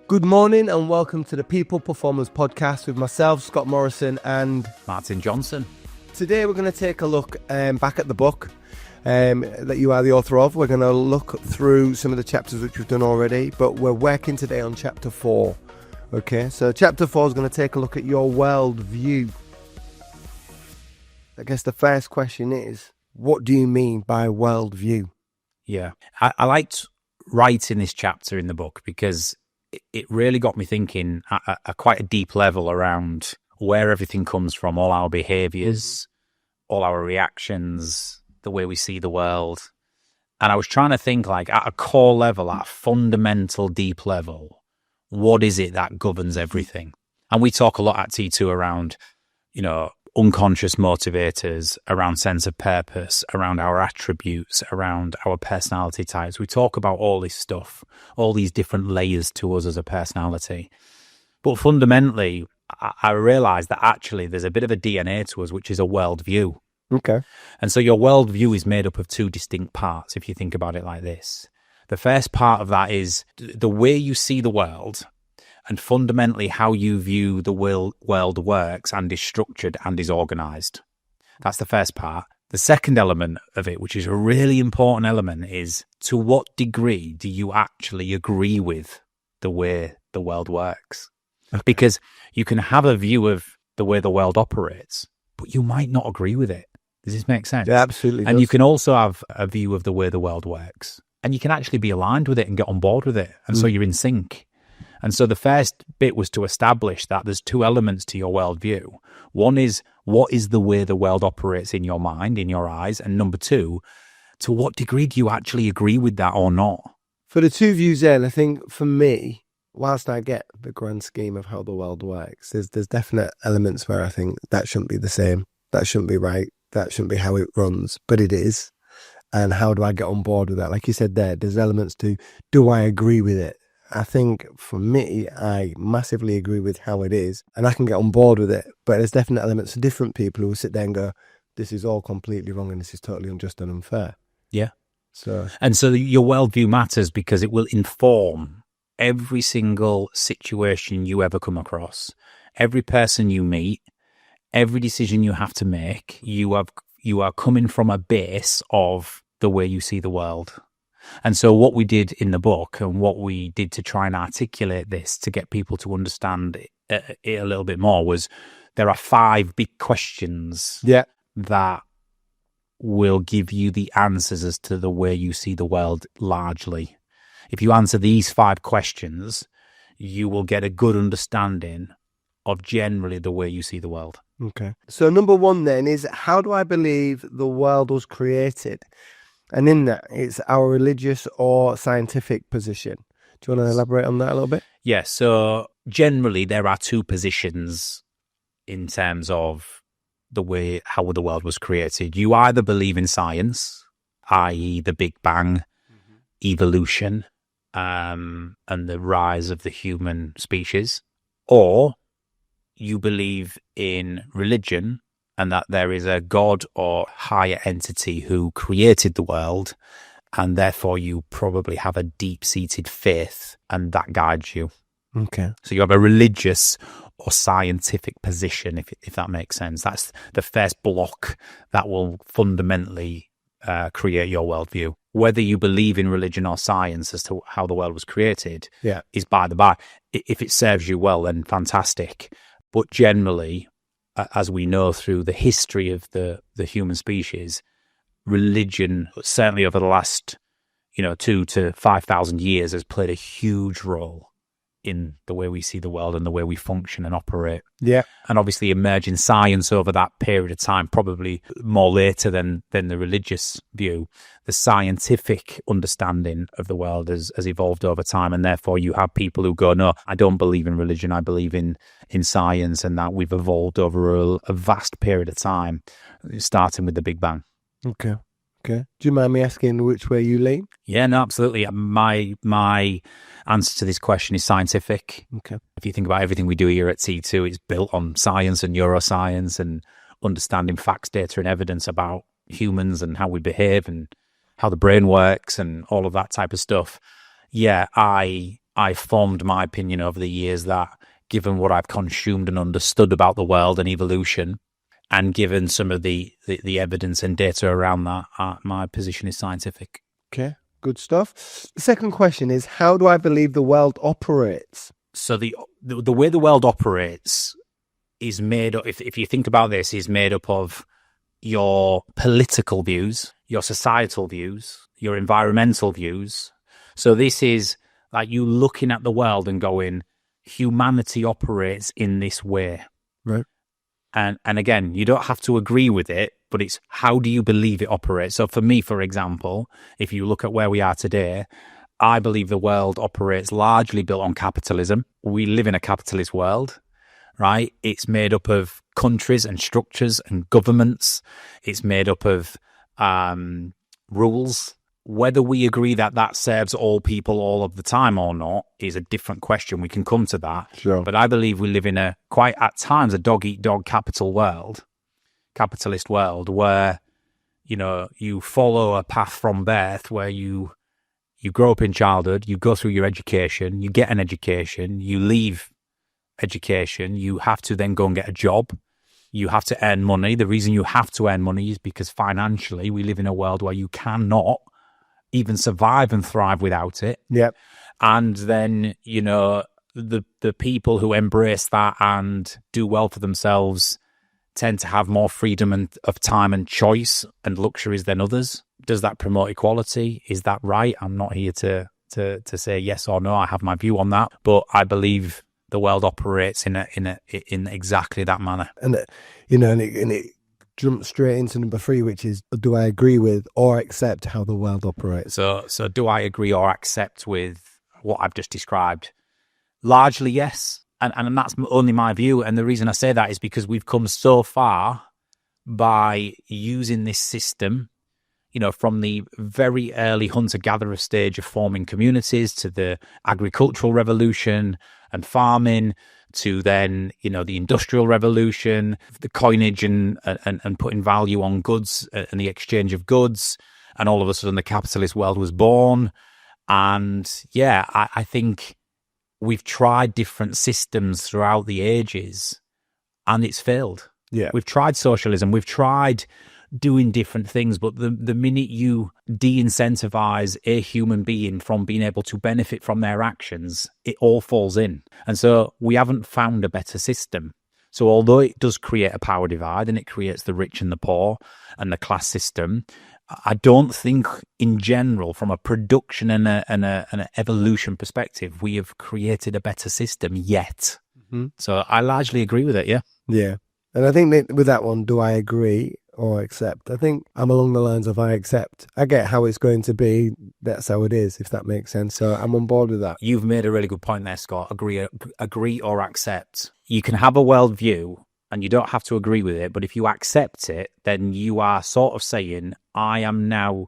Good morning and welcome to the People Performance Podcast with myself, Scott Morrison, and Martin Johnson. Today we're going to take a look back at the book that you are the author of. We're going to look through some of the chapters which we've done already, but we're working today on chapter 4. Okay, so chapter 4 is going to take a look at your worldview. I guess the first question is, what do you mean by worldview? Yeah, I liked writing this chapter in the book because it really got me thinking at quite a deep level around where everything comes from, all our behaviours, all our reactions, the way we see the world. And I was trying to think, like, at a core level, at a fundamental deep level, what is it that governs everything? And we talk a lot at T2 around, unconscious motivators, around sense of purpose, around our attributes, around our personality types. We talk about all this stuff, all these different layers to us as a personality. But fundamentally, I realised that actually there's a bit of a DNA to us, which is a worldview. Okay. And so your worldview is made up of two distinct parts, if you think about it like this. The first part of that is the way you see the world, and fundamentally how you view the world works and is structured and is organised. That's the first part. The second element of it, which is a really important element, is to what degree do you actually agree with the way the world works? Okay. Because you can have a view of the way the world operates, but you might not agree with it. Does this make sense? Yeah, absolutely. And you can also have a view of the way the world works, and you can actually be aligned with it and get on board with it. And so you're in sync. And so the first bit was to establish that there's two elements to your worldview. One is, what is the way the world operates in your mind, in your eyes? And number two, to what degree do you actually agree with that or not? For the two views there, I think for me, whilst I get the grand scheme of how the world works, there's definite elements where I think that shouldn't be the same. That shouldn't be right. That shouldn't be how it runs, but it is. And how do I get on board with that? Like you said there's elements to, do I agree with it? I think for me, I massively agree with how it is and I can get on board with it. But there's definite elements of different people who will sit there and go, this is all completely wrong and this is totally unjust and unfair. Yeah. So your worldview matters because it will inform every single situation you ever come across, every person you meet, every decision you have to make. You are coming from a base of the way you see the world. And so what we did in the book and what we did to try and articulate this to get people to understand it a little bit more was there are 5 big questions that will give you the answers as to the way you see the world largely. If you answer these 5 questions, you will get a good understanding of generally the way you see the world. Okay. So number 1 then is, how do I believe the world was created? And in that, it's our religious or scientific position. Do you want to elaborate on that a little bit? Yeah, so generally there are 2 positions in terms of the way how the world was created. You either believe in science, i.e. the Big Bang, evolution, and the rise of the human species, or you believe in religion, and that there is a God or higher entity who created the world, and therefore you probably have a deep-seated faith, and that guides you. Okay. So you have a religious or scientific position, if that makes sense. That's the first block that will fundamentally create your worldview. Whether you believe in religion or science as to how the world was created is by the by. If it serves you well, then fantastic. But generally, as we know through the history of the human species, religion, certainly over the last 2,000 to 5,000 years, has played a huge role in the way we see the world and the way we function and operate. Yeah. And obviously emerging science over that period of time, probably more later than the religious view, the scientific understanding of the world has evolved over time. And therefore you have people who go, no, I don't believe in religion, I believe in science, and that we've evolved over a vast period of time, starting with the Big Bang. Okay. Do you mind me asking which way you lean? Yeah, no, absolutely. My answer to this question is scientific. Okay. If you think about everything we do here at T2, it's built on science and neuroscience and understanding facts, data, and evidence about humans and how we behave and how the brain works and all of that type of stuff. Yeah, I I formed my opinion over the years that, given what I've consumed and understood about the world and evolution, and given some of the evidence and data around that, my position is scientific. Okay, good stuff. The second question is, how do I believe the world operates? So the way the world operates is made up, if you think about this, is made up of your political views, your societal views, your environmental views. So this is like you looking at the world and going, humanity operates in this way. Right. And again, you don't have to agree with it, but it's how do you believe it operates? So for me, for example, if you look at where we are today, I believe the world operates largely built on capitalism. We live in a capitalist world, right? It's made up of countries and structures and governments. It's made up of rules. Whether we agree that that serves all people all of the time or not is a different question. We can come to that. Sure. But I believe we live in a quite, at times, a dog-eat-dog capitalist world where, you know, you follow a path from birth where you grow up in childhood, you go through your education, you get an education, you leave education, you have to then go and get a job. You have to earn money. The reason you have to earn money is because financially we live in a world where you cannot even survive and thrive without it. Yep. And then, you know, the people who embrace that and do well for themselves tend to have more freedom of time and choice and luxuries than others. Does that promote equality? Is that right? I'm not here to say yes or no. I have my view on that, but I believe the world operates in exactly that manner. And it jumps straight into number 3, which is, do I agree with or accept how the world operates? So do I agree or accept with what I've just described? Largely, yes. And that's only my view. And the reason I say that is because we've come so far by using this system, you know, from the very early hunter-gatherer stage of forming communities to the agricultural revolution and farming, to then, you know, the industrial revolution, the coinage and putting value on goods and the exchange of goods. And all of a sudden the capitalist world was born. And yeah, I think we've tried different systems throughout the ages and it's failed. Yeah. We've tried socialism. We've tried doing different things, but the minute you de-incentivize a human being from being able to benefit from their actions, it all falls in. And so we haven't found a better system. So although it does create a power divide and it creates the rich and the poor and the class system, I don't think in general, from a production and an evolution perspective, we have created a better system yet. Mm-hmm. So I largely agree with it, yeah. Yeah. And I think that with that one, do I agree or accept? I think I'm along the lines of I accept. I get how it's going to be. That's how it is, if that makes sense. So I'm on board with that. You've made a really good point there, Scott. Agree or accept. You can have a worldview and you don't have to agree with it. But if you accept it, then you are sort of saying, I am now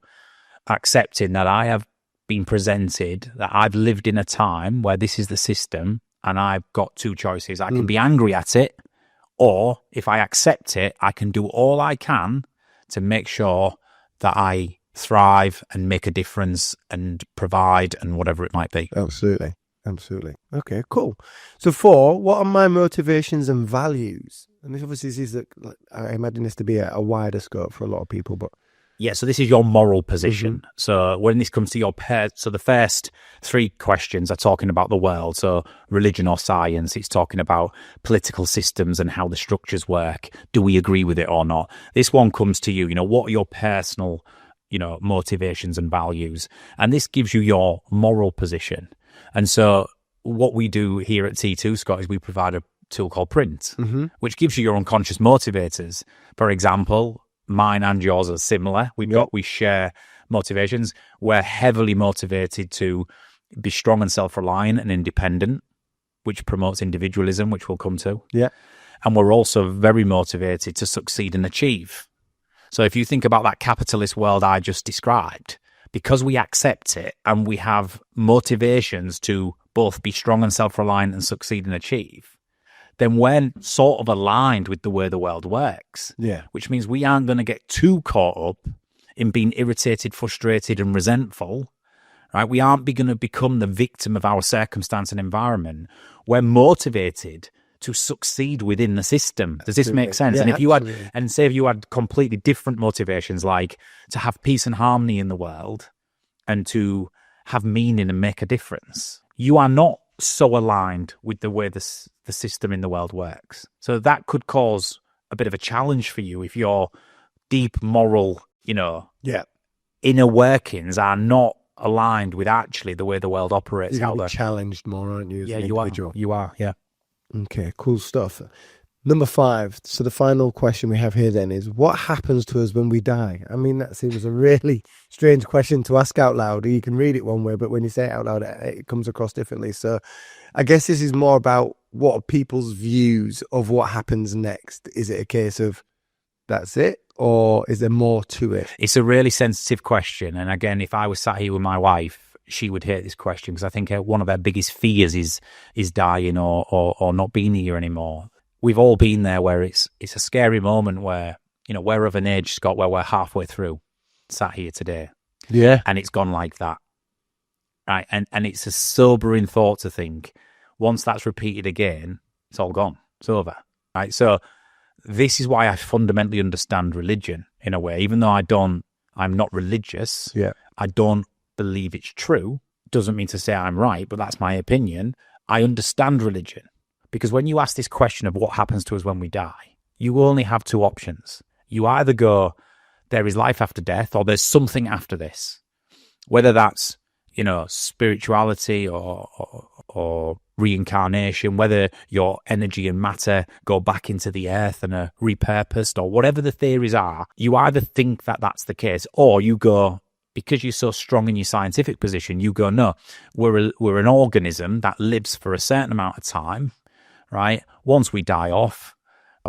accepting that I have been presented, that I've lived in a time where this is the system and I've got two choices. I can be angry at it, or if I accept it, I can do all I can to make sure that I thrive and make a difference and provide and whatever it might be. Absolutely. Absolutely. Okay, cool. So 4, what are my motivations and values? And this obviously is, I imagine this to be a wider scope for a lot of people, but... Yeah, so this is your moral position. Mm-hmm. So when this comes to your so the first 3 questions are talking about the world. So religion or science, it's talking about political systems and how the structures work. Do we agree with it or not? This one comes to you, what are your personal, motivations and values? And this gives you your moral position. And so what we do here at T2, Scott, is we provide a tool called Print, mm-hmm. which gives you your unconscious motivators. For example, mine and yours are similar. We share motivations. We're heavily motivated to be strong and self-reliant and independent, which promotes individualism, which we'll come to. Yeah. And we're also very motivated to succeed and achieve. So if you think about that capitalist world I just described, because we accept it and we have motivations to both be strong and self-reliant and succeed and achieve, then we're sort of aligned with the way the world works. Yeah. Which means we aren't going to get too caught up in being irritated, frustrated and resentful, right? We aren't going to become the victim of our circumstance and environment. We're motivated to succeed within the system. Does this make sense? Yeah, and if you had, absolutely. and say if you had completely different motivations, like to have peace and harmony in the world and to have meaning and make a difference, you are not so aligned with the way the system in the world works. So that could cause a bit of a challenge for you if your deep moral, Yeah. inner workings are not aligned with actually the way the world operates. You're out going to there. be challenged more, aren't you? As Yeah, an you are. individual? You are. Yeah. Okay, cool stuff. Number 5. So the final question we have here then is, what happens to us when we die? I mean, that seems a really strange question to ask out loud. You can read it one way, but when you say it out loud, it comes across differently. So I guess this is more about what are people's views of what happens next. Is it a case of that's it? Or is there more to it? It's a really sensitive question. And again, if I was sat here with my wife, she would hate this question because I think one of her biggest fears is dying or not being here anymore. We've all been there where it's a scary moment where, we're of an age, Scott, where we're halfway through, sat here today. Yeah. And it's gone like that. Right. And it's a sobering thought to think once that's repeated again, it's all gone. It's over. Right. So this is why I fundamentally understand religion in a way, even though I'm not religious. Yeah. I don't believe it's true. Doesn't mean to say I'm right, but that's my opinion. I understand religion because when you ask this question of what happens to us when we die, you only have 2 options. You either go, there is life after death, or there's something after this, whether that's, spirituality or reincarnation, whether your energy and matter go back into the earth and are repurposed, or whatever the theories are. You either think that that's the case, or you go, because you're so strong in your scientific position, you go, no, we're an organism that lives for a certain amount of time, right? Once we die off,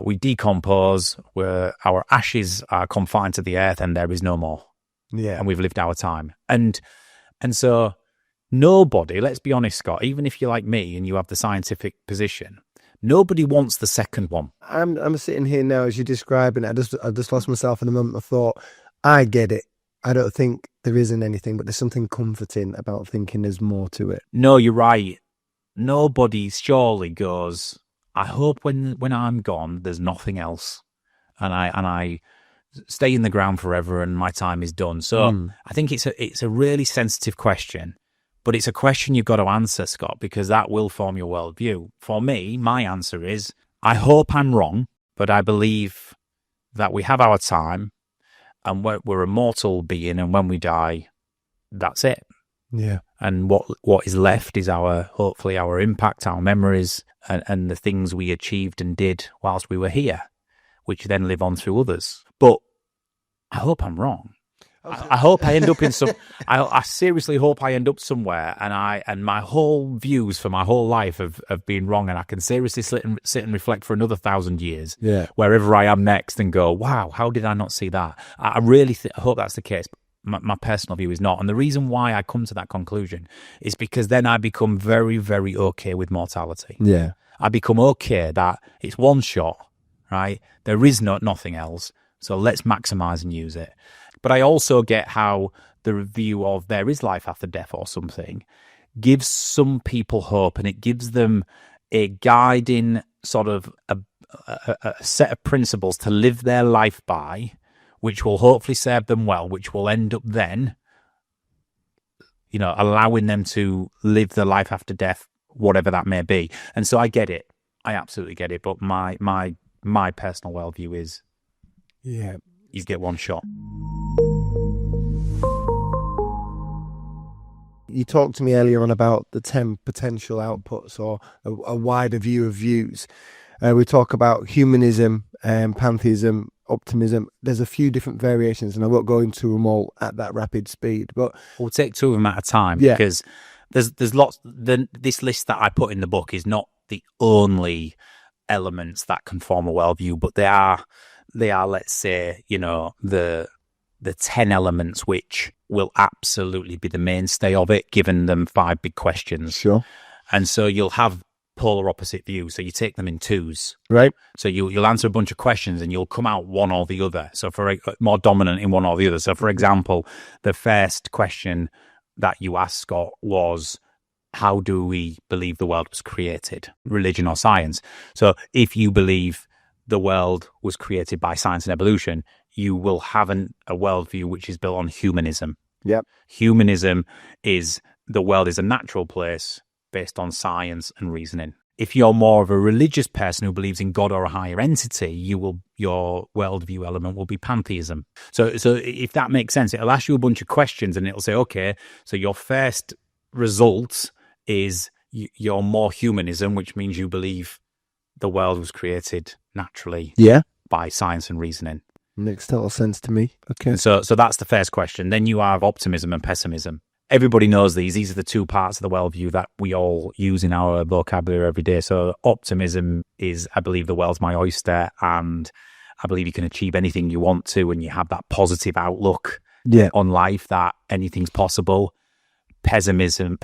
we decompose, our ashes are confined to the earth and there is no more. Yeah. And we've lived our time. And so nobody, let's be honest, Scott, even if you're like me and you have the scientific position, nobody wants the second one. I'm sitting here now as you're describing it. I just lost myself in a moment of thought. I get it. I don't think there isn't anything, but there's something comforting about thinking there's more to it. No, you're right. Nobody surely goes, I hope when I'm gone, there's nothing else. And I stay in the ground forever and my time is done. So I think it's a really sensitive question, but it's a question you've got to answer, Scott, because that will form your worldview. For me, my answer is, I hope I'm wrong, but I believe that we have our time and we're a mortal being, and when we die, that's it. Yeah. And what is left is hopefully our impact, our memories, and the things we achieved and did whilst we were here, which then live on through others. But I hope I'm wrong. I hope I end up in some. I seriously hope I end up somewhere, and my whole views for my whole life have been wrong, and I can seriously sit and reflect for another 1,000 years, wherever I am next, and go, wow, how did I not see that? I really hope that's the case. My personal view is not, and the reason why I come to that conclusion is because then I become very, very okay with mortality. Yeah, I become okay that it's one shot, right? There is nothing else, so let's maximize and use it. But I also get how the review of there is life after death or something gives some people hope, and it gives them a guiding sort of a set of principles to live their life by, which will hopefully serve them well, which will end up then, allowing them to live the life after death, whatever that may be. And so I get it. I absolutely get it. But my personal worldview is, you get one shot. You talked to me earlier on about the 10 potential outputs, or a wider view of views. We talk about humanism, pantheism, optimism. There's a few different variations, and I won't go into them all at that rapid speed. But we'll take 2 of them at a time, because there's lots. This list that I put in the book is not the only elements that can form a worldview, but they are, let's say, the 10 elements which will absolutely be the mainstay of it, given them 5 big questions. Sure. And so you'll have polar opposite views. So you take them in 2s. Right. So you'll answer a bunch of questions and you'll come out one or the other. So for more dominant in one or the other. So for example, the first question that you asked, Scott, was how do we believe the world was created, religion or science? So if you believe the world was created by science and evolution, you will have a worldview which is built on humanism. Yep. Humanism is the world is a natural place based on science and reasoning. If you're more of a religious person who believes in God or a higher entity, your worldview element will be pantheism. So if that makes sense, it'll ask you a bunch of questions and it'll say, okay, so your first result is you're more humanism, which means you believe the world was created naturally by science and reasoning. Makes total sense to me. Okay. So that's the first question. Then you have optimism and pessimism. Everybody knows these. These are the two parts of the worldview that we all use in our vocabulary every day. So optimism is, I believe the world's my oyster, and I believe you can achieve anything you want to, and you have that positive outlook on life that anything's possible. Pessimism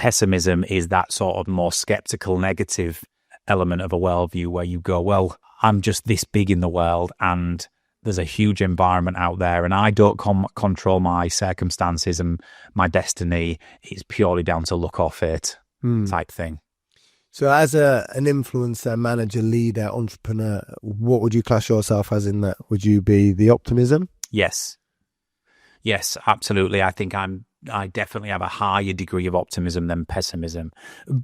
is that sort of more skeptical, negative element of a worldview where you go, well, I'm just this big in the world and there's a huge environment out there and I don't control my circumstances and my destiny. It's purely down to luck or fate type thing. So as an influencer, manager, leader, entrepreneur, what would you class yourself as in that? Would you be the optimism? Yes, absolutely. I think I definitely have a higher degree of optimism than pessimism.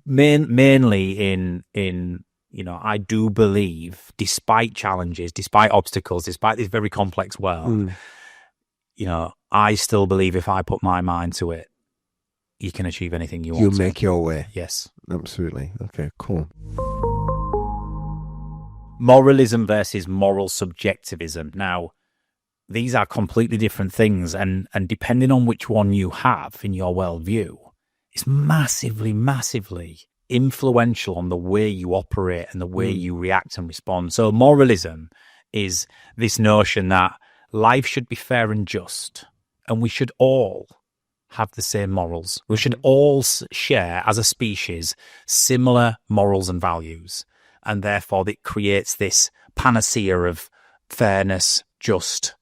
Mainly in I do believe, despite challenges, despite obstacles, despite this very complex world, I still believe if I put my mind to it, you can achieve anything you want. You'll make your way. Yes. Absolutely. Okay, cool. Moralism versus moral subjectivism. Now, these are completely different things, and depending on which one you have in your worldview, it's massively, massively influential on the way you operate and the way you react and respond. So moralism is this notion that life should be fair and just, and we should all have the same morals. We should all share, as a species, similar morals and values, and therefore it creates this panacea of fairness, just,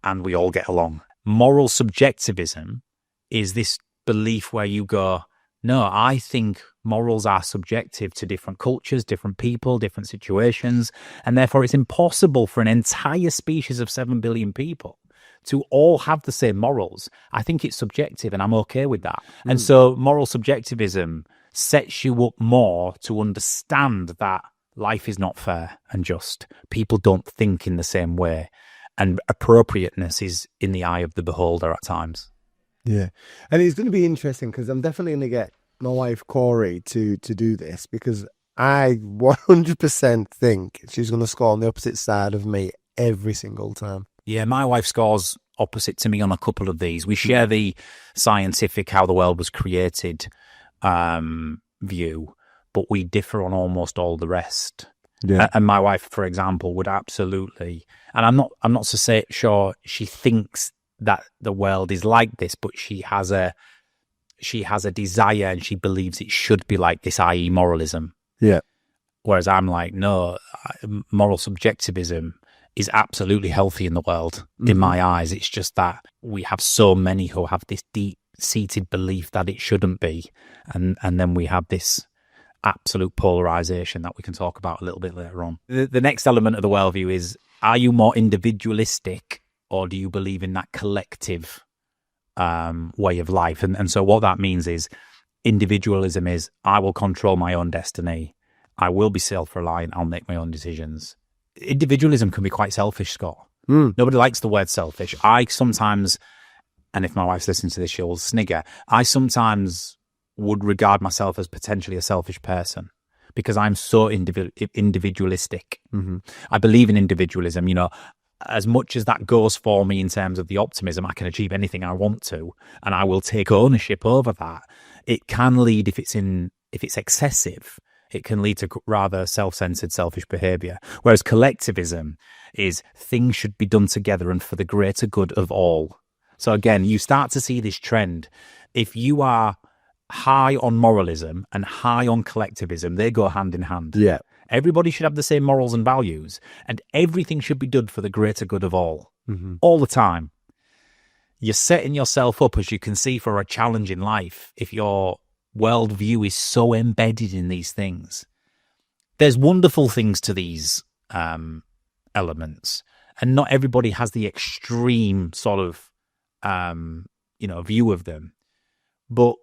and we all get along. Moral subjectivism is this belief where you go, no, I think morals are subjective to different cultures, different people, different situations, and therefore it's impossible for an entire species of 7 billion people to all have the same morals. I think it's subjective, and I'm okay with that. And so moral subjectivism sets you up more to understand that life is not fair and just. People don't think in the same way, and appropriateness is in the eye of the beholder at times. Yeah. And it's going to be interesting because I'm definitely going to get my wife Corey to do this, because I 100% think she's going to score on the opposite side of me every single time. Yeah, my wife scores opposite to me on a couple of these. We share the scientific, how the world was created view, but we differ on almost all the rest. Yeah. And my wife, for example, would absolutely, and I'm not so sure she thinks that the world is like this, but she has a desire and she believes it should be like this, i.e. moralism. Yeah. Whereas I'm like, no, moral subjectivism is absolutely healthy in the world, in my eyes. It's just that we have so many who have this deep-seated belief that it shouldn't be. And then we have this absolute polarization that we can talk about a little bit later on. The next element of the worldview is, are you more individualistic or do you believe in that collective way of life? And so what that means is individualism is, I will control my own destiny. I will be self-reliant. I'll make my own decisions. Individualism can be quite selfish, Scott. Nobody likes the word selfish. I sometimes, and if my wife's listening to this, she'll snigger, I sometimes would regard myself as potentially a selfish person because I'm so individualistic. I believe in individualism. As much as that goes for me in terms of the optimism, I can achieve anything I want to, and I will take ownership over that. It can lead, if it's excessive, it can lead to rather self-centered, selfish behavior. Whereas collectivism is things should be done together and for the greater good of all. So again, you start to see this trend. If you are high on moralism and high on collectivism, they go hand in hand. Yeah. Everybody should have the same morals and values, and everything should be done for the greater good of all, all the time. you're setting yourself up, as you can see, for a challenge in life if your worldview is so embedded in these things. There's wonderful things to these elements, and not everybody has the extreme sort of view of them. But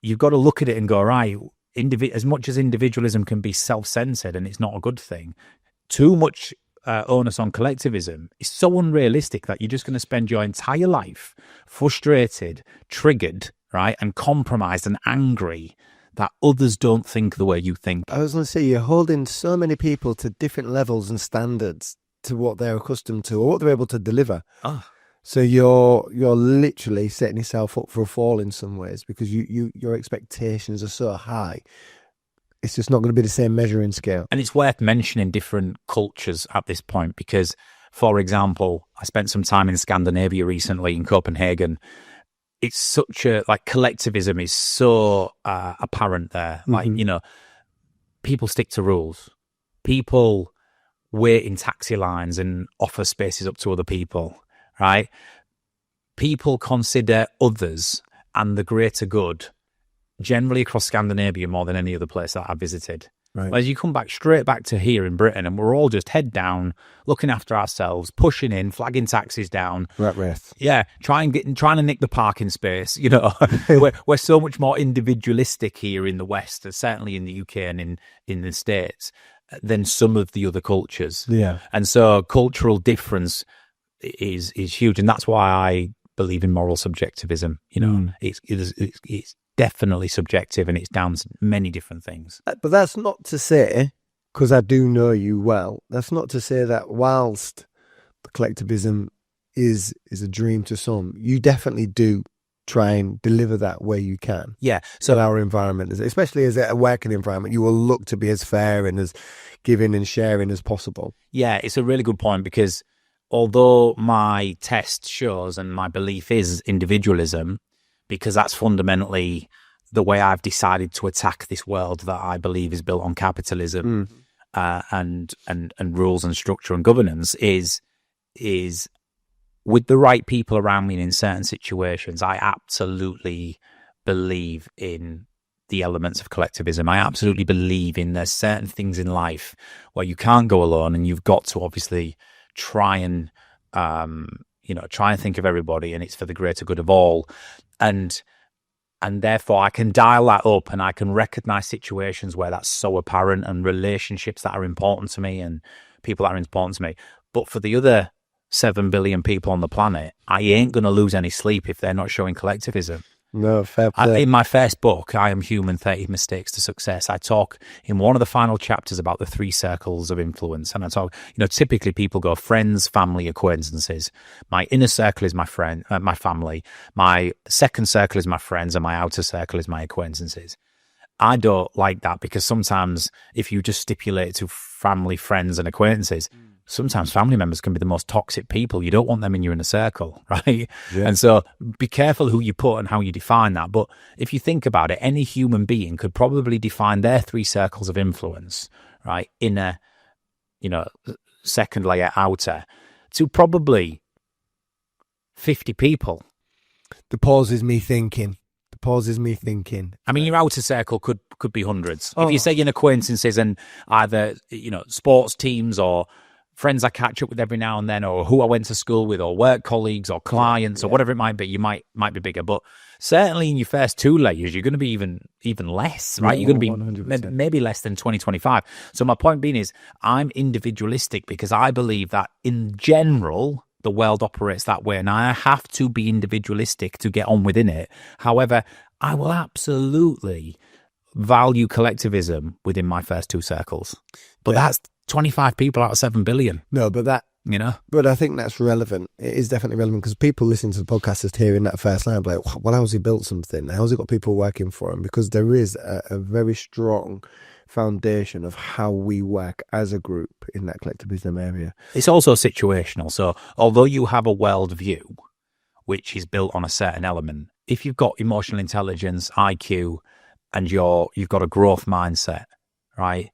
you've got to look at it and go, right, as much as individualism can be self-centered and it's not a good thing, too much onus on collectivism is so unrealistic that you're just going to spend your entire life frustrated, triggered, right, and compromised and angry that others don't think the way you think. I was going to say, you're holding so many people to different levels and standards to what they're accustomed to or what they're able to deliver. So you're literally setting yourself up for a fall in some ways because your expectations are so high. It's just not going to be the same measuring scale. And it's worth mentioning different cultures at this point because, for example, I spent some time in Scandinavia recently in Copenhagen. It's such a, like, collectivism is so apparent there. Like, people stick to rules. People wait in taxi lines and offer spaces up to other people, right? People consider others and the greater good generally across Scandinavia more than any other place that I visited. Right. Whereas you come straight back to here in Britain and we're all just head down, looking after ourselves, pushing in, flagging taxis down. Rat race. Yeah, trying to nick the parking space. We're so much more individualistic here in the West, certainly in the UK and in the States, than some of the other cultures. Yeah. And so cultural difference is huge. And that's why I believe in moral subjectivism. It's definitely subjective and it's down to many different things. But that's not to say, because I do know you well, that's not to say that whilst the collectivism is a dream to some, you definitely do try and deliver that where you can. Yeah. So our environment, especially as a working environment, you will look to be as fair and as giving and sharing as possible. Yeah, it's a really good point because although my test shows and my belief is individualism, because that's fundamentally the way I've decided to attack this world that I believe is built on capitalism and rules and structure and governance is with the right people around me and in certain situations, I absolutely believe in the elements of collectivism. I absolutely believe in there's certain things in life where you can't go alone and you've got to obviously try and think of everybody and it's for the greater good of all. And therefore I can dial that up and I can recognize situations where that's so apparent and relationships that are important to me and people that are important to me. But for the other 7 billion people on the planet, I ain't going to lose any sleep if they're not showing collectivism. No, fair play. In my first book, I Am Human, 30 Mistakes to Success, I talk in one of the final chapters about the 3 circles of influence. And I talk, typically people go friends, family, acquaintances. My inner circle is my family. My second circle is my friends and my outer circle is my acquaintances. I don't like that because sometimes if you just stipulate to family, friends and acquaintances, sometimes family members can be the most toxic people. You don't want them in your inner circle, right? Yeah. And so be careful who you put and how you define that. But if you think about it, any human being could probably define their 3 circles of influence, right? Inner, second layer, outer, to probably 50 people. The pause is me thinking. I mean, your outer circle could be hundreds. If you say in acquaintances and either, sports teams or friends I catch up with every now and then, or who I went to school with, or work colleagues, or clients, or whatever it might be, you might be bigger. But certainly in your first 2 layers, you're going to be even less, right? You're going to be 100%. Maybe less than 20, 25. So my point being is, I'm individualistic because I believe that in general, the world operates that way, and I have to be individualistic to get on within it. However, I will absolutely value collectivism within my first 2 circles. But that's 25 people out of 7 billion. No, but that, but I think that's relevant. It is definitely relevant because people listening to the podcast is hearing that first line, like, well, how's he built something? How's he got people working for him? Because there is a very strong foundation of how we work as a group in that collectivism area. It's also situational. So although you have a worldview, which is built on a certain element, if you've got emotional intelligence, IQ, and you've got a growth mindset, right?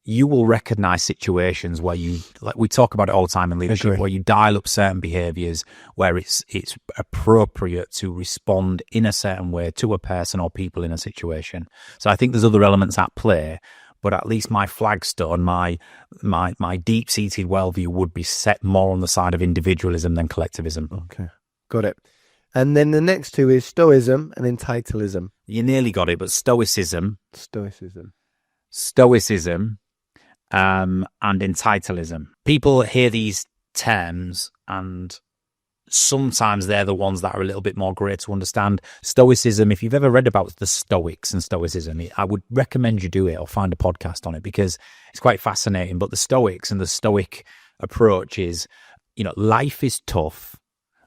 you will recognize situations where you, like we talk about it all the time in leadership, Agree. where you dial up certain behaviors where it's appropriate to respond in a certain way to a person or people in a situation. So I think there's other elements at play, but at least my flagstone, my deep-seated worldview would be set more on the side of individualism than collectivism. Okay, got it. And then the next two is Stoicism and Entitleism. You nearly got it, but Stoicism, and Entitleism. People hear these terms and sometimes they're the ones that are a little bit more great to understand. Stoicism, if you've ever read about the Stoics and Stoicism, I would recommend you do it or find a podcast on it because it's quite fascinating. But the Stoics and the Stoic approach is, life is tough.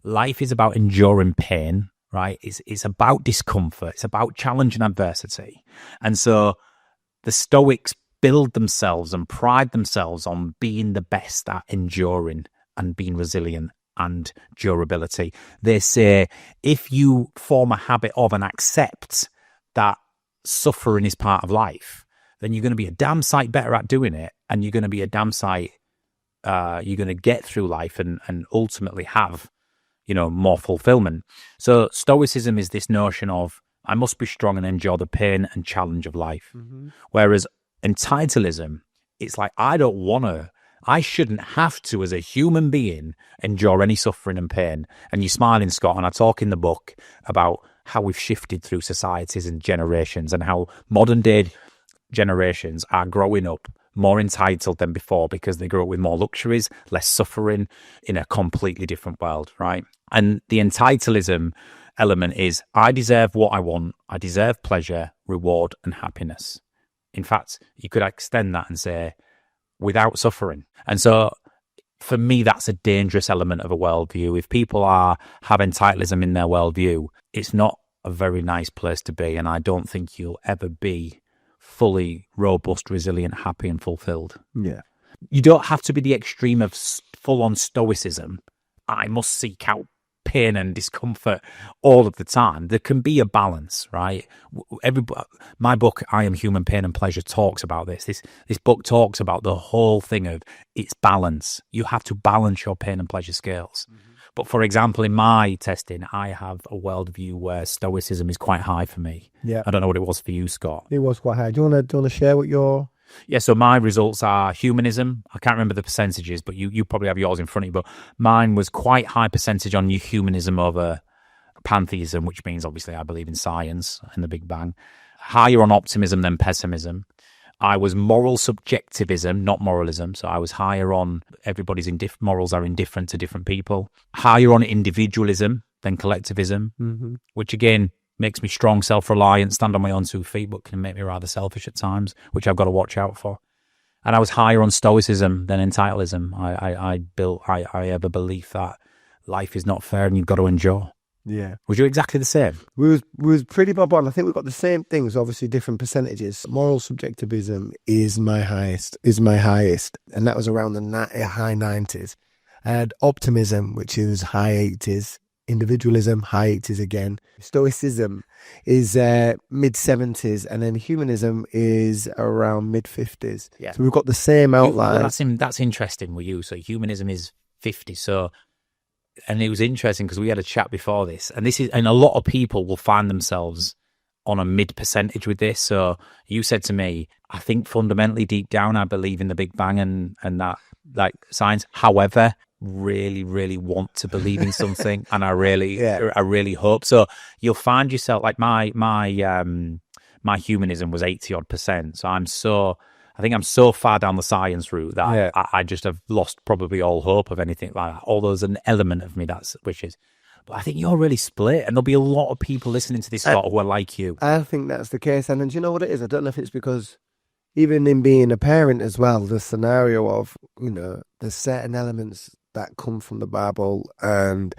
Life is about enduring pain, right? It's about discomfort. It's about challenge and adversity. And so the Stoics build themselves and pride themselves on being the best at enduring and being resilient and durability. They say if you form a habit of and accept that suffering is part of life, then you're going to be a damn sight better at doing it, and you're going to be a damn sight, you're going to get through life and ultimately have, more fulfillment. So Stoicism is this notion of I must be strong and endure the pain and challenge of life. Mm-hmm. Whereas Entitleism, it's like I shouldn't have to, as a human being, endure any suffering and pain. And you're smiling, Scott, and I talk in the book about how we've shifted through societies and generations and how modern day generations are growing up more entitled than before because they grew up with more luxuries, less suffering in a completely different world, right? And the Entitleism element is I deserve what I want. I deserve pleasure, reward, and happiness. In fact, you could extend that and say, without suffering. And so for me, that's a dangerous element of a worldview. If people have entitlism in their worldview, it's not a very nice place to be. And I don't think you'll ever be fully robust, resilient, happy, and fulfilled. Yeah. You don't have to be the extreme of full-on stoicism. I must seek out pain and discomfort all of the time. There can be a balance, right? My book, I Am Human, Pain and Pleasure, talks about this. This book talks about the whole thing of its balance. You have to balance your pain and pleasure scales. Mm-hmm. But for example, in my testing, I have a worldview where stoicism is quite high for me. Yeah. I don't know what it was for you, Scott. It was quite high. Do you want to share what your... Yeah, so my results are humanism. I can't remember the percentages, but you probably have yours in front of you. But mine was quite high percentage on humanism over pantheism, which means obviously I believe in science and the Big Bang. Higher on optimism than pessimism. I was moral subjectivism, not moralism. So I was higher on everybody's morals are indifferent to different people. Higher on individualism than collectivism, which again makes me strong, self-reliant, stand on my own 2 feet, but can make me rather selfish at times, which I've got to watch out for. And I was higher on stoicism than entitlism. I have a belief that life is not fair and you've got to endure. Yeah. Was you exactly the same? We was pretty bob on. I think we've got the same things, obviously different percentages. Moral subjectivism is my highest, and that was around the high 90s. I had optimism, which is high 80s. Individualism, high 80s again. Stoicism is mid 70s, and then humanism is around mid 50s. Yeah. So we've got the same outline. Well, that's interesting with you. So humanism is 50. So, and it was interesting because we had a chat before this, and a lot of people will find themselves on a mid percentage with this. So you said to me, I think fundamentally deep down, I believe in the Big Bang and that like science. However, really, really want to believe in something, and I really hope so. You'll find yourself like my humanism was 80% So I think I'm so far down the science route that I just have lost probably all hope of anything like that. Although there's an element of me that's wishes. But I think you're really split, and there'll be a lot of people listening to this who are like you. I think that's the case, and do you know what it is? I don't know if it's because even in being a parent as well, the scenario of, there's certain elements that come from the Bible, and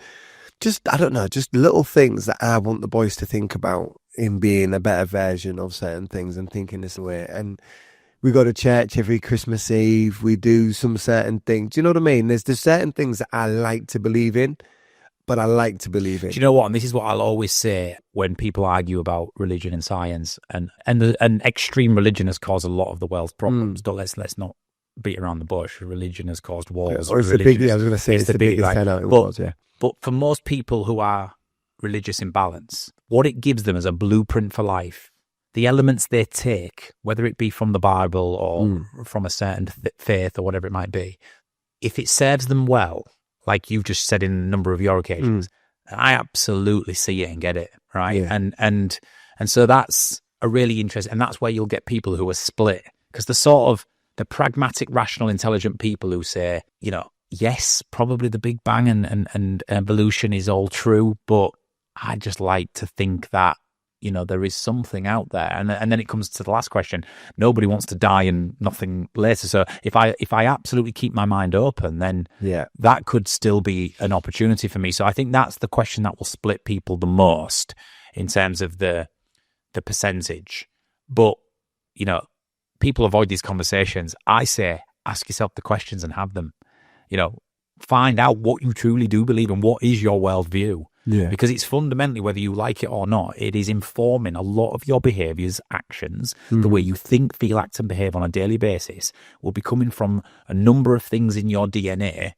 just, I don't know, just little things that I want the boys to think about in being a better version of certain things and thinking this way. And we go to church every Christmas Eve, we do some certain things. Do you know what I mean? There's certain things that I like to believe in, but I like to believe it. Do you know what? And this is what I'll always say when people argue about religion and science, and extreme religion has caused a lot of the world's problems. Let's not beat around the bush. Religion has caused wars. Or it's the big. I was going to say it's the biggest right? turnout in wars. Yeah. But for most people who are religious in balance, what it gives them is a blueprint for life. The elements they take, whether it be from the Bible or from a certain faith or whatever it might be, if it serves them well, like you've just said in a number of your occasions, I absolutely see it and get it, right? Yeah. And so that's a really interesting, and that's where you'll get people who are split, because the pragmatic, rational, intelligent people who say, yes, probably the Big Bang and evolution is all true, but I just like to think that there is something out there. And then it comes to the last question. Nobody wants to die and nothing later. So if I absolutely keep my mind open, then that could still be an opportunity for me. So I think that's the question that will split people the most in terms of the percentage. But, people avoid these conversations. I say, ask yourself the questions and have them. Find out what you truly do believe and what is your worldview. Yeah. Because it's fundamentally, whether you like it or not, it is informing a lot of your behaviours, actions, the way you think, feel, act and behave on a daily basis will be coming from a number of things in your DNA,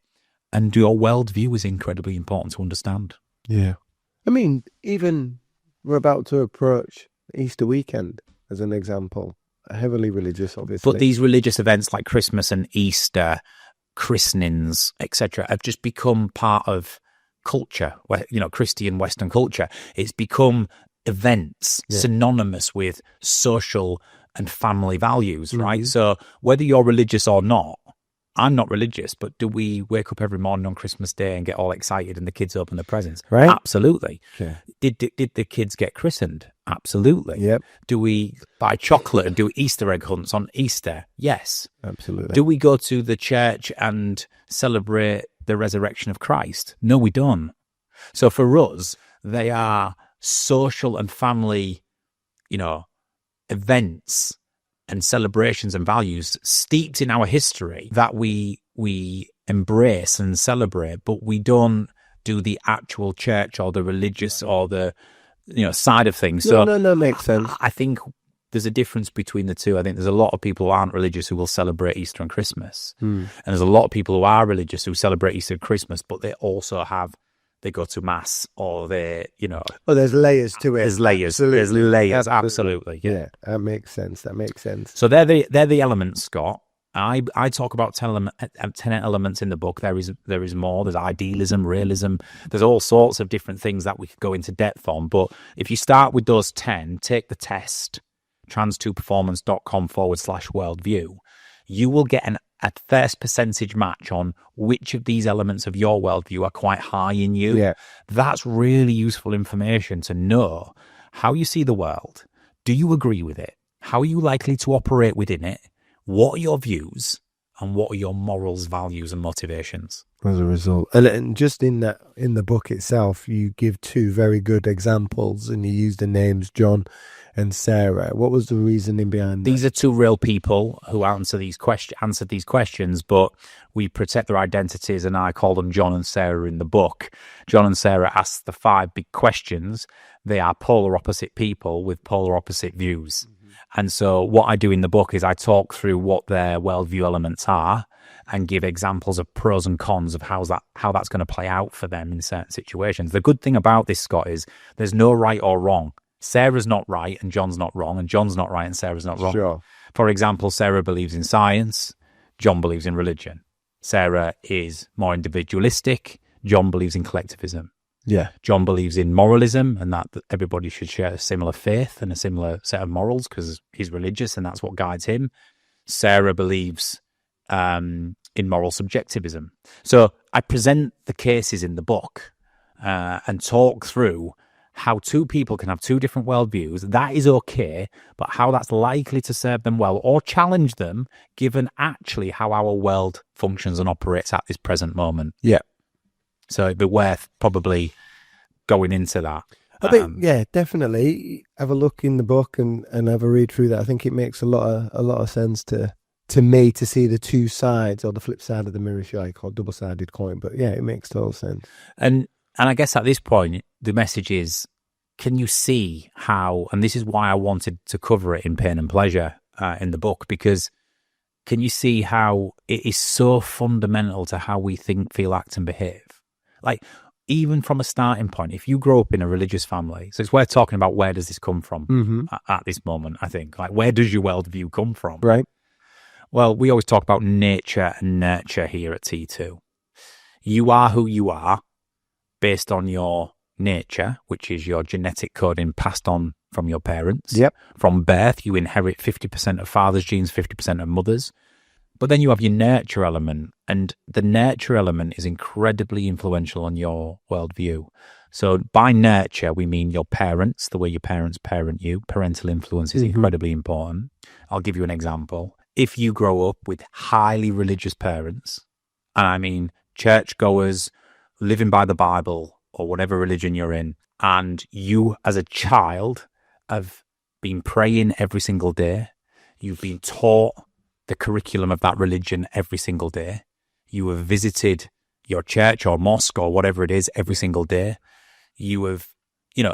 and your worldview is incredibly important to understand. Yeah. I mean, even we're about to approach Easter weekend as an example, heavily religious, obviously. But these religious events like Christmas and Easter, christenings, etc., have just become part of culture, Christian Western culture. It's become events synonymous with social and family values, right? So whether you're religious or not, I'm not religious, but do we wake up every morning on Christmas Day and get all excited and the kids open the presents? Right. Absolutely. Okay. Did the kids get christened? Absolutely. Yep. Do we buy chocolate and do Easter egg hunts on Easter? Yes. Absolutely. Do we go to the church and celebrate the resurrection of Christ? No, we don't. So for us, they are social and family, events and celebrations and values steeped in our history that we embrace and celebrate, but we don't do the actual church or the religious or the side of things. So no, makes sense. I think there's a difference between the two. I think there's a lot of people who aren't religious who will celebrate Easter and Christmas. And there's a lot of people who are religious who celebrate Easter and Christmas, but they also they go to mass or they, Oh, there's layers to it. There's layers. Absolutely. There's layers. Absolutely. Yeah, that makes sense. So they're the elements, Scott. I talk about 10 elements in the book. There is more. There's idealism, realism. There's all sorts of different things that we could go into depth on. But if you start with those 10, take the test, trans2performance.com/worldview, you will get a first percentage match on which of these elements of your worldview are quite high in you. Yeah. That's really useful information to know how you see the world. Do you agree with it? How are you likely to operate within it? What are your views? And what are your morals, values, and motivations? As a result. And just in the book itself, you give two very good examples and you use the names John and Sarah. What was the reasoning behind that? These are two real people who answered these questions, but we protect their identities, and I call them John and Sarah in the book. John and Sarah ask the 5 big questions. They are polar opposite people with polar opposite views. And so what I do in the book is I talk through what their worldview elements are and give examples of pros and cons of how that's going to play out for them in certain situations. The good thing about this, Scott, is there's no right or wrong. Sarah's not right and John's not wrong, and John's not right and Sarah's not wrong. Sure. For example, Sarah believes in science, John believes in religion. Sarah is more individualistic, John believes in collectivism. Yeah. John believes in moralism and that everybody should share a similar faith and a similar set of morals because he's religious and that's what guides him. Sarah believes in moral subjectivism. So I present the cases in the book and talk through how two people can have two different worldviews. That is okay, but how that's likely to serve them well or challenge them given actually how our world functions and operates at this present moment. Yeah. So it'd be worth probably going into that. I think, yeah, definitely have a look in the book and have a read through that. I think it makes a lot of sense to me to see the two sides or the flip side of the mirror, if you like, or double-sided coin. But yeah, it makes total sense. And And I guess at this point, the message is, can you see how, and this is why I wanted to cover it in Pain and Pleasure in the book, because can you see how it is so fundamental to how we think, feel, act, and behave? Like, even from a starting point, if you grow up in a religious family, so it's worth talking about where does this come from at this moment, I think. Like, where does your worldview come from? Right. Well, we always talk about nature and nurture here at T2. You are who you are based on your nature, which is your genetic coding passed on from your parents. Yep. From birth, you inherit 50% of father's genes, 50% of mother's. But then you have your nurture element, and the nurture element is incredibly influential on your worldview. So by nurture, we mean your parents, the way your parents parent you. Parental influence is incredibly important. I'll give you an example. If you grow up with highly religious parents, and I mean churchgoers, living by the Bible or whatever religion you're in, and you as a child have been praying every single day, you've been taught the curriculum of that religion every single day, you have visited your church or mosque or whatever it is every single day, you have,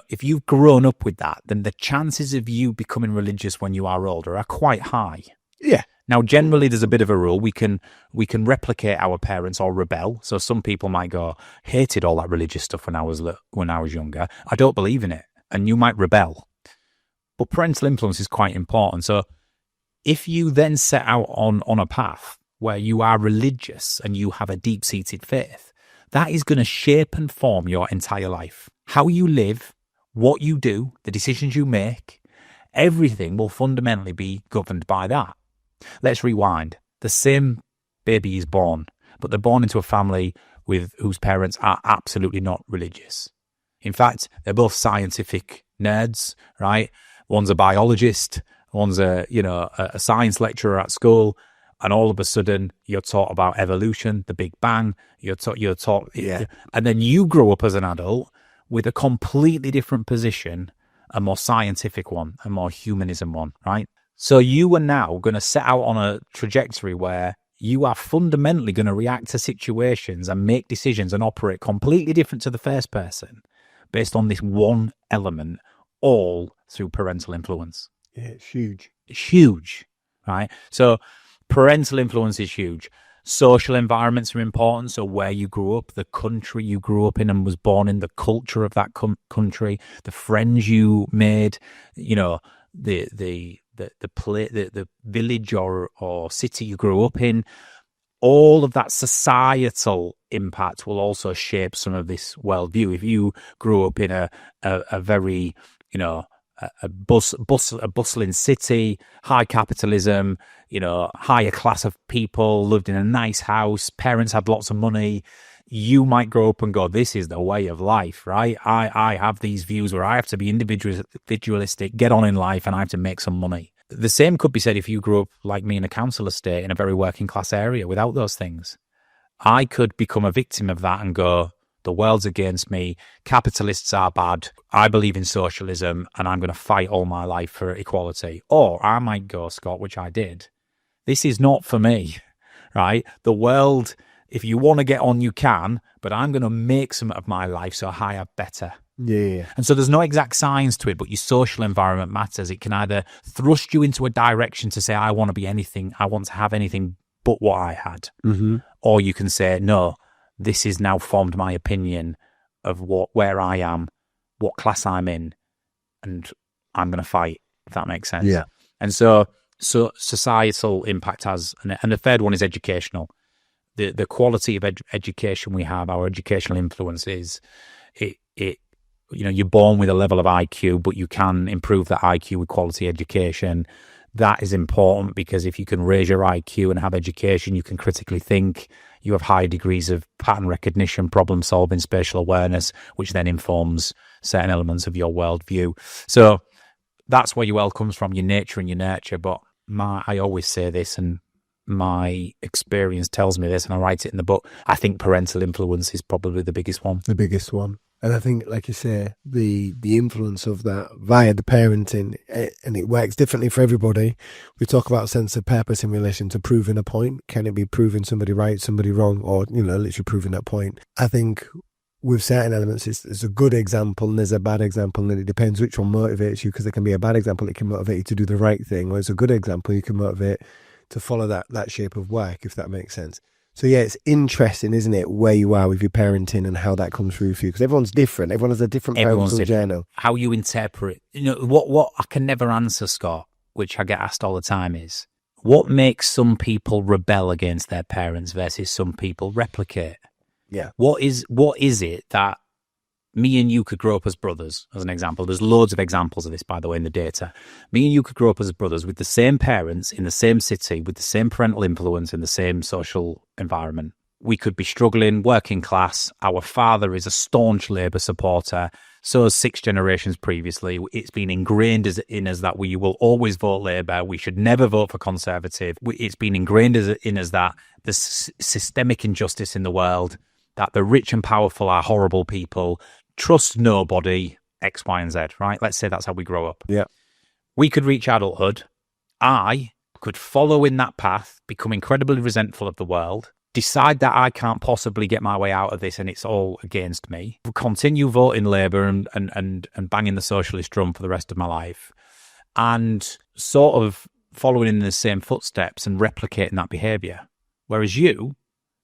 if you've grown up with that, then the chances of you becoming religious when you are older are quite high. Yeah. Now, generally, there's a bit of a rule. We can replicate our parents or rebel. So some people might go, hated all that religious stuff when I was younger. I don't believe in it. And you might rebel. But parental influence is quite important. So if you then set out on a path where you are religious and you have a deep-seated faith, that is going to shape and form your entire life. How you live, what you do, the decisions you make, everything will fundamentally be governed by that. Let's rewind. The same baby is born, but they're born into a family whose parents are absolutely not religious. In fact, they're both scientific nerds, right? One's a biologist, one's a science lecturer at school, and all of a sudden you're taught about evolution, the Big Bang. You're taught, and then you grow up as an adult with a completely different position, a more scientific one, a more humanism one, right? So you are now going to set out on a trajectory where you are fundamentally going to react to situations and make decisions and operate completely different to the first person based on this one element, all through parental influence. Yeah, it's huge. It's huge, right? So parental influence is huge. Social environments are important. So where you grew up, the country you grew up in and was born in, the culture of that country, the friends you made, the village or city you grew up in, all of that societal impact will also shape some of this worldview. If you grew up in a very, a bustling city, high capitalism, higher class of people, lived in a nice house, parents had lots of money, you might grow up and go, this is the way of life, right? I have these views where I have to be individualistic, get on in life, and I have to make some money. The same could be said if you grew up like me in a council estate in a very working class area without those things. I could become a victim of that and go, the world's against me, capitalists are bad, I believe in socialism, and I'm going to fight all my life for equality. Or I might go, Scott, which I did, this is not for me, right? The world, if you want to get on, you can, but I'm going to make some of my life so I have better. Yeah. And so there's no exact science to it, but your social environment matters. It can either thrust you into a direction to say, I want to be anything, I want to have anything but what I had. Mm-hmm. Or you can say, no, this has now formed my opinion of where I am, what class I'm in, and I'm going to fight, if that makes sense. Yeah. And so societal impact has, and the third one is educational. The quality of education we have, our educational influences, you're born with a level of IQ, but you can improve that IQ with quality education. That is important because if you can raise your IQ and have education, you can critically think. You have high degrees of pattern recognition, problem solving, spatial awareness, which then informs certain elements of your worldview. So that's where your world comes from, your nature and your nurture. But I always say this, and my experience tells me this, and I write it in the book. I think parental influence is probably the biggest one. The biggest one. And I think, like you say, the influence of that via the parenting, and it works differently for everybody. We talk about sense of purpose in relation to proving a point. Can it be proving somebody right, somebody wrong, or, literally proving that point? I think with certain elements, it's a good example and there's a bad example, and it depends which one motivates you, because there can be a bad example, it can motivate you to do the right thing, whereas a good example, you can motivate to follow that shape of work, if that makes sense. So yeah, it's interesting, isn't it, where you are with your parenting and how that comes through for you, because everyone's different. Everyone has a different parental journey. How you interpret, what I can never answer, Scott, which I get asked all the time, is what makes some people rebel against their parents versus some people replicate? Yeah. What is it that me and you could grow up as brothers, as an example? There's loads of examples of this, by the way, in the data. Me and you could grow up as brothers with the same parents in the same city, with the same parental influence in the same social environment. We could be struggling, working class. Our father is a staunch Labour supporter. So is 6 generations previously. It's been ingrained in us that we will always vote Labour. We should never vote for Conservative. It's been ingrained in us that there's systemic injustice in the world, that the rich and powerful are horrible people. Trust nobody, X, Y, and Z, right? Let's say that's how we grow up. Yeah. We could reach adulthood. I could follow in that path, become incredibly resentful of the world, decide that I can't possibly get my way out of this and it's all against me, continue voting Labour and banging the socialist drum for the rest of my life, and sort of following in the same footsteps and replicating that behaviour. Whereas you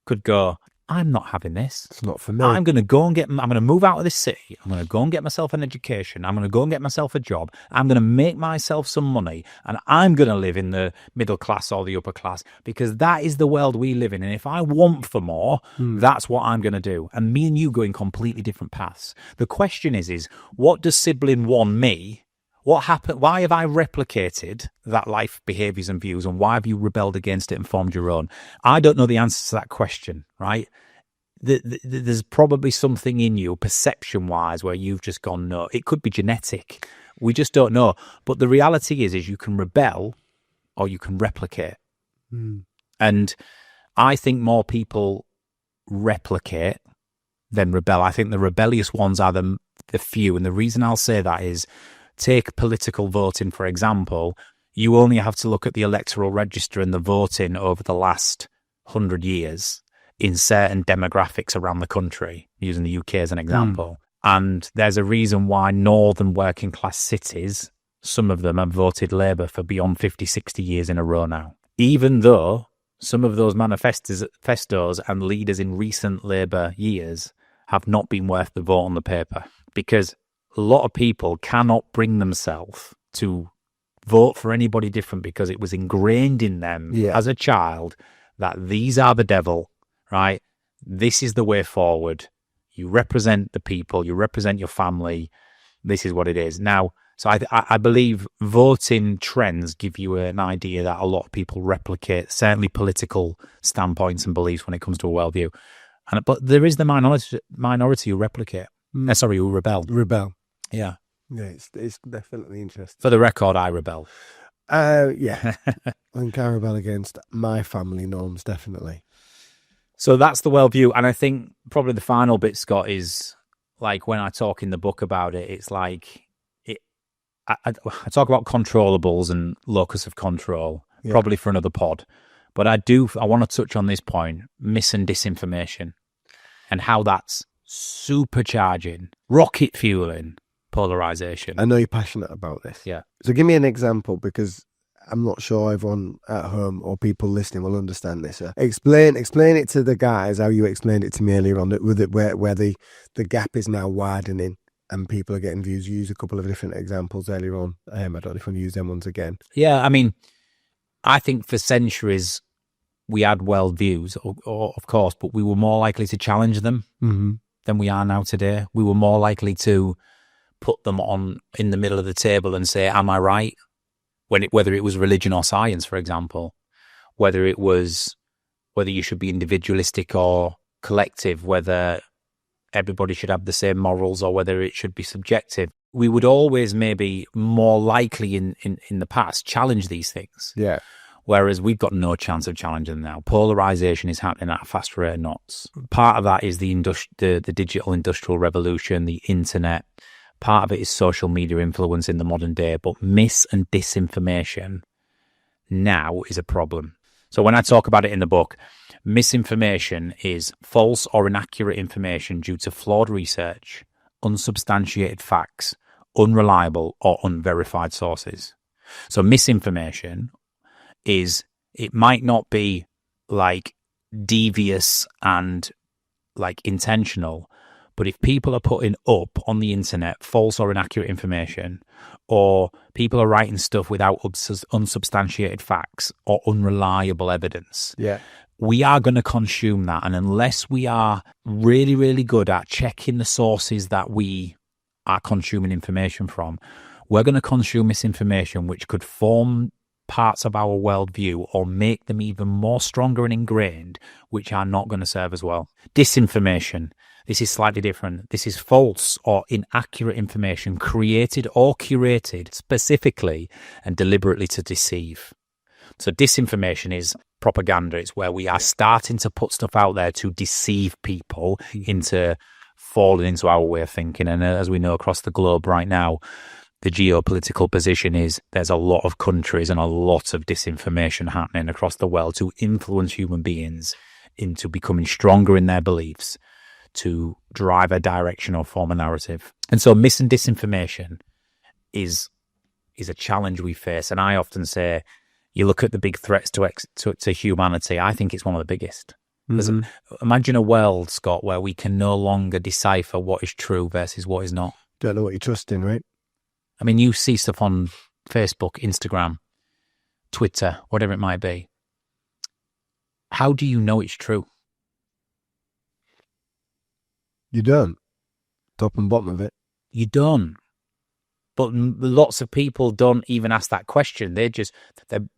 could go, I'm not having this. It's not for me. I'm going to move out of this city. I'm going to go and get myself an education. I'm going to go and get myself a job. I'm going to make myself some money, and I'm going to live in the middle class or the upper class, because that is the world we live in. And if I want for more, that's what I'm going to do. And me and you go in completely different paths. The question is what does sibling one me? What happened? Why have I replicated that life, behaviours and views, and why have you rebelled against it and formed your own? I don't know the answer to that question, right? There's probably something in you, perception-wise, where you've just gone, no. It could be genetic. We just don't know. But the reality is you can rebel or you can replicate. And I think more people replicate than rebel. I think the rebellious ones are the few. And the reason I'll say that is, take political voting, for example. You only have to look at the electoral register and the voting over the last 100 years in certain demographics around the country, using the UK as an example. And there's a reason why northern working class cities, some of them have voted Labour for beyond 50, 60 years in a row now. Even though some of those manifestos and leaders in recent Labour years have not been worth the vote on the paper, because a lot of people cannot bring themselves to vote for anybody different because it was ingrained in them as a child that these are the devil, right? This is the way forward. You represent the people, you represent your family. This is what it is. Now, so I believe voting trends give you an idea that a lot of people replicate, certainly political standpoints and beliefs when it comes to a worldview. But there is the minority who replicate. Who rebel. Yeah. Yeah, it's definitely interesting. For the record, I rebel. Yeah. I think I rebel against my family norms, definitely. So that's the worldview. And I think probably the final bit, Scott, is like when I talk in the book about it, it's like I talk about controllables and locus of control, probably for another pod. But I want to touch on this point, mis and disinformation, and how that's supercharging, rocket fueling polarization. I know you're passionate about this. Yeah. So give me an example, because I'm not sure everyone at home or people listening will understand this. Explain it to the guys how you explained it to me earlier on, where the gap is now widening and people are getting views. You used a couple of different examples earlier on. I don't know if I want to use them ones again. Yeah, I mean, I think for centuries we had worldviews, or of course, but we were more likely to challenge them than we are now today. We were more likely to put them on in the middle of the table and say, am I right? Whether it was religion or science, for example, whether you should be individualistic or collective, whether everybody should have the same morals or whether it should be subjective. We would always maybe more likely in the past challenge these things. Yeah. Whereas we've got no chance of challenging them now. Polarization is happening at a fast rate of knots. Part of that is the digital industrial revolution, the internet. Part of it is social media influence in the modern day, but mis and disinformation now is a problem. So when I talk about it in the book, misinformation is false or inaccurate information due to flawed research, unsubstantiated facts, unreliable or unverified sources. So misinformation is, it might not be like devious and like intentional, but if people are putting up on the internet false or inaccurate information, or people are writing stuff without unsubstantiated facts or unreliable evidence, we are going to consume that. And unless we are really, really good at checking the sources that we are consuming information from, we're going to consume misinformation, which could form parts of our worldview or make them even more stronger and ingrained, which are not going to serve as well. Disinformation. This is slightly different. This is false or inaccurate information created or curated specifically and deliberately to deceive. So disinformation is propaganda. It's where we are starting to put stuff out there to deceive people into falling into our way of thinking. And as we know across the globe right now, the geopolitical position is there's a lot of countries and a lot of disinformation happening across the world to influence human beings into becoming stronger in their beliefs, to drive a direction or form a narrative. And so mis and disinformation is a challenge we face. And I often say, you look at the big threats to humanity, I think it's one of the biggest. Imagine a world, Scott, where we can no longer decipher what is true versus what is not. Don't know what you trust in, right? I mean, you see stuff on Facebook, Instagram, Twitter, whatever it might be. How do you know it's true? You don't. Top and bottom of it. You don't. But lots of people don't even ask that question. They just,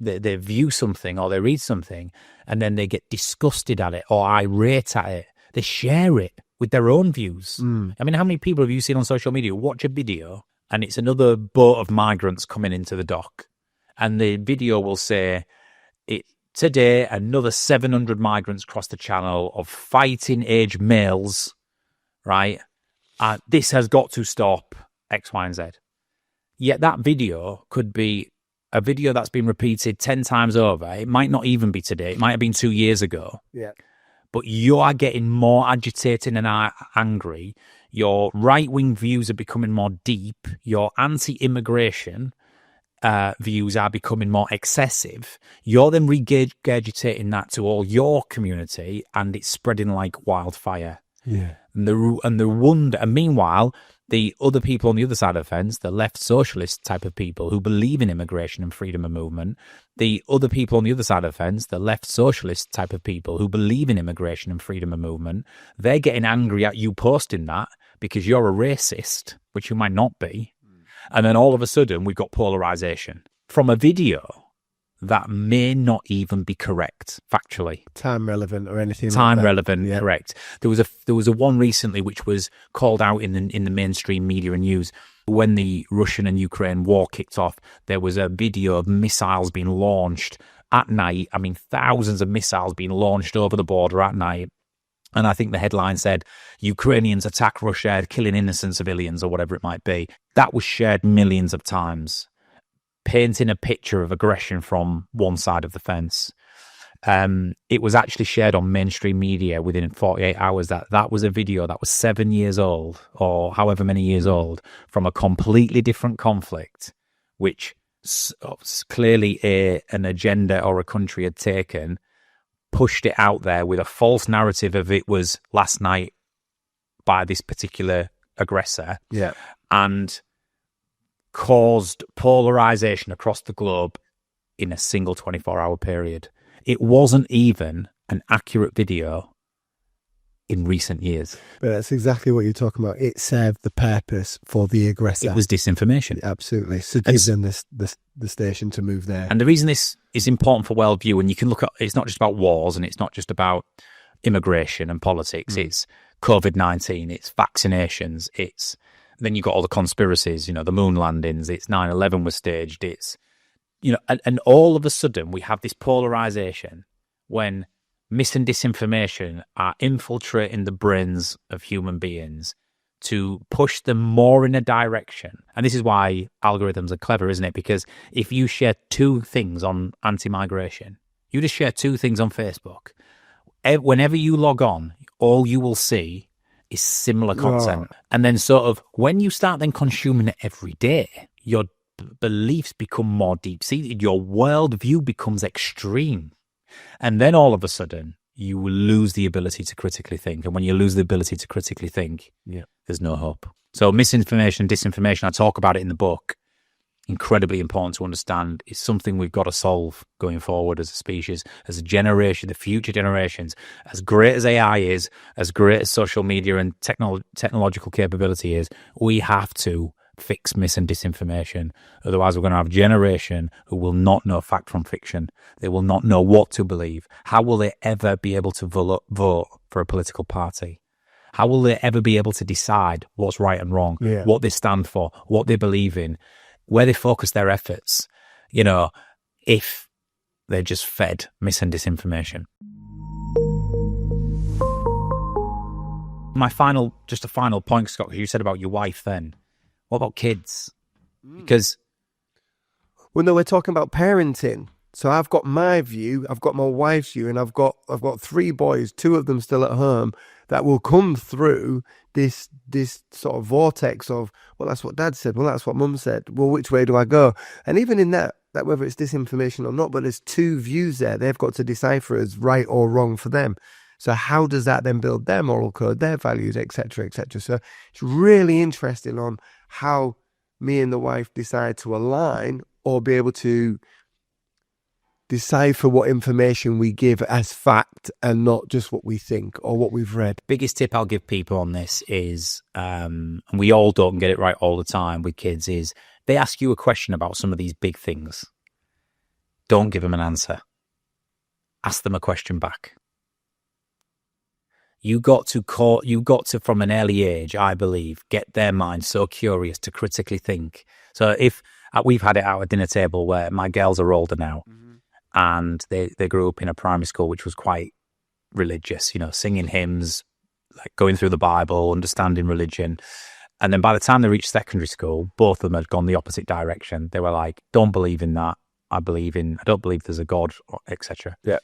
they view something or they read something and then they get disgusted at it or irate at it. They share it with their own views. I mean, how many people have you seen on social media watch a video and it's another boat of migrants coming into the dock, and the video will say, today another 700 migrants crossed the channel of fighting age males, right? This has got to stop X, Y, and Z. Yet that video could be a video that's been repeated 10 times over. It might not even be today. It might have been 2 years ago. Yeah. But you are getting more agitated and angry. Your right-wing views are becoming more deep. Your anti-immigration views are becoming more excessive. You're then regurgitating that to all your community, and it's spreading like wildfire. Yeah. And the wonder, and meanwhile, the other people on the other side of the fence, the left socialist type of people who believe in immigration and freedom of movement, the other people on the other side of the fence, the left socialist type of people who believe in immigration and freedom of movement, they're getting angry at you posting that because you're a racist, which you might not be. And then all of a sudden, we've got polarization from a video that may not even be correct factually, time relevant or anything. Time like that. relevant, yeah. Correct. There was a one recently which was called out in the mainstream media and news when the Russian and Ukraine war kicked off. There was a video of missiles being launched at night. I mean, thousands of missiles being launched over the border at night. And I think the headline said, Ukrainians attack Russia, killing innocent civilians, or whatever it might be. That was shared millions of times, painting a picture of aggression from one side of the fence. It was actually shared on mainstream media within 48 hours that was a video that was 7 years old, or however many years old, from a completely different conflict, which clearly an agenda or a country had taken, pushed it out there with a false narrative of it was last night by this particular aggressor, and caused polarization across the globe in a single 24-hour period. It wasn't even an accurate video in recent years. But that's exactly what you're talking about. It served the purpose for the aggressor. It was disinformation. Absolutely. So give them the station to move there. And the reason this is important for worldview, and you can look at, it's not just about wars and it's not just about immigration and politics. It's COVID-19, it's vaccinations, it's then you've got all the conspiracies, the moon landings, it's 9/11 was staged, it's, and all of a sudden we have this polarization when mis and disinformation are infiltrating the brains of human beings to push them more in a direction. And this is why algorithms are clever, isn't it? Because if you share two things on anti-migration, You just share 2 things on Facebook. Whenever you log on, all you will see is similar content. And then sort of when you start then consuming it every day, your beliefs become more deep-seated. Your worldview becomes extreme. And then all of a sudden, you will lose the ability to critically think. And when you lose the ability to critically think, there's no hope. So misinformation, disinformation, I talk about it in the book. Incredibly important to understand. It's something we've got to solve going forward as a species, as a generation, the future generations. As great as AI is, as great as social media and technological capability is, we have to fix mis and disinformation. Otherwise, we're going to have a generation who will not know fact from fiction. They will not know what to believe. How will they ever be able to vote for a political party? How will they ever be able to decide what's right and wrong, what they stand for, what they believe in, where they focus their efforts, if they're just fed mis and disinformation? Just a final point, Scott, because you said about your wife then. What about kids? Because... Well, no, we're talking about parenting. So I've got my view, I've got my wife's view, and I've got 3 boys, 2 of them still at home, that will come through this sort of vortex of, well, that's what Dad said, well, that's what Mum said, well, which way do I go? And even in that whether it's disinformation or not, but there's 2 views there they've got to decipher as right or wrong for them. So how does that then build their moral code, their values, etc., etc.? So it's really interesting on how me and the wife decide to align or be able to decipher what information we give as fact and not just what we think or what we've read. Biggest tip I'll give people on this is, and we all don't get it right all the time with kids, is they ask you a question about some of these big things. Don't give them an answer. Ask them a question back. You got to, from an early age, I believe, get their mind so curious to critically think. So if we've had it at a dinner table where my girls are older now, and they grew up in a primary school which was quite religious, singing hymns, like going through the Bible, understanding religion. And then by the time they reached secondary school, both of them had gone the opposite direction. They were like, don't believe in that. I don't believe there's a God, etc. Yeah.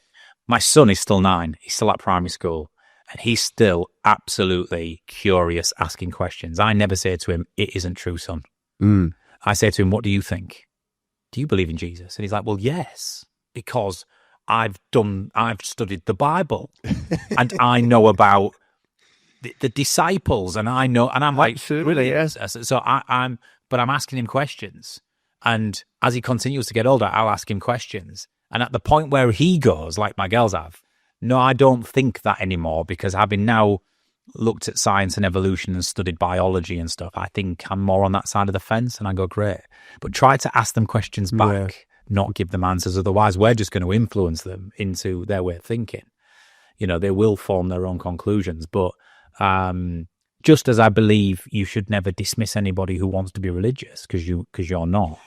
My son is still 9. He's still at primary school. And he's still absolutely curious, asking questions. I never say to him, it isn't true, son. I say to him, what do you think? Do you believe in Jesus? And he's like, well, yes, because I've studied the Bible and I know about the disciples and I know, and I'm like, absolutely, yes. So I'm asking him questions. And as he continues to get older, I'll ask him questions. And at the point where he goes, like my girls have, no, I don't think that anymore, because having now looked at science and evolution and studied biology and stuff, I think I'm more on that side of the fence. And I go, great. But try to ask them questions back, not give them answers. Otherwise, we're just going to influence them into their way of thinking. They will form their own conclusions. But just as I believe you should never dismiss anybody who wants to be religious because you're not,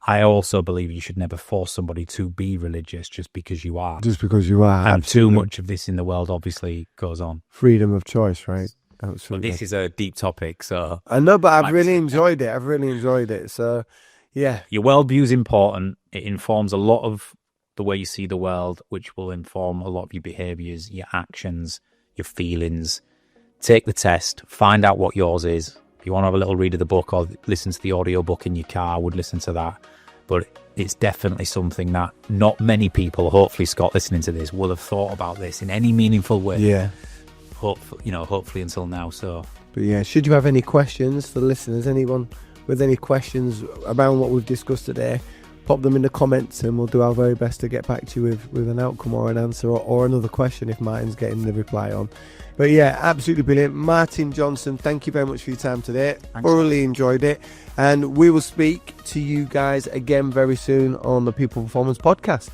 I also believe you should never force somebody to be religious just because you are. Just because you are. And absolutely. Too much of this in the world obviously goes on. Freedom of choice, right? Absolutely. But this is a deep topic, so... I know, but I've really enjoyed it. So, yeah. Your worldview is important. It informs a lot of the way you see the world, which will inform a lot of your behaviours, your actions, your feelings. Take the test. Find out what yours is. If you want to have a little read of the book or listen to the audio book in your car, I would listen to that. But it's definitely something that not many people, hopefully Scott listening to this, will have thought about this in any meaningful way. Yeah. Hopefully until now. So, but yeah, should you have any questions for the listeners, anyone with any questions around what we've discussed today, pop them in the comments and we'll do our very best to get back to you with an outcome or an answer or another question if Martin's getting the reply on. But yeah, absolutely brilliant. Martin Johnson, thank you very much for your time today. Thanks. Thoroughly enjoyed it. And we will speak to you guys again very soon on the People Performance Podcast.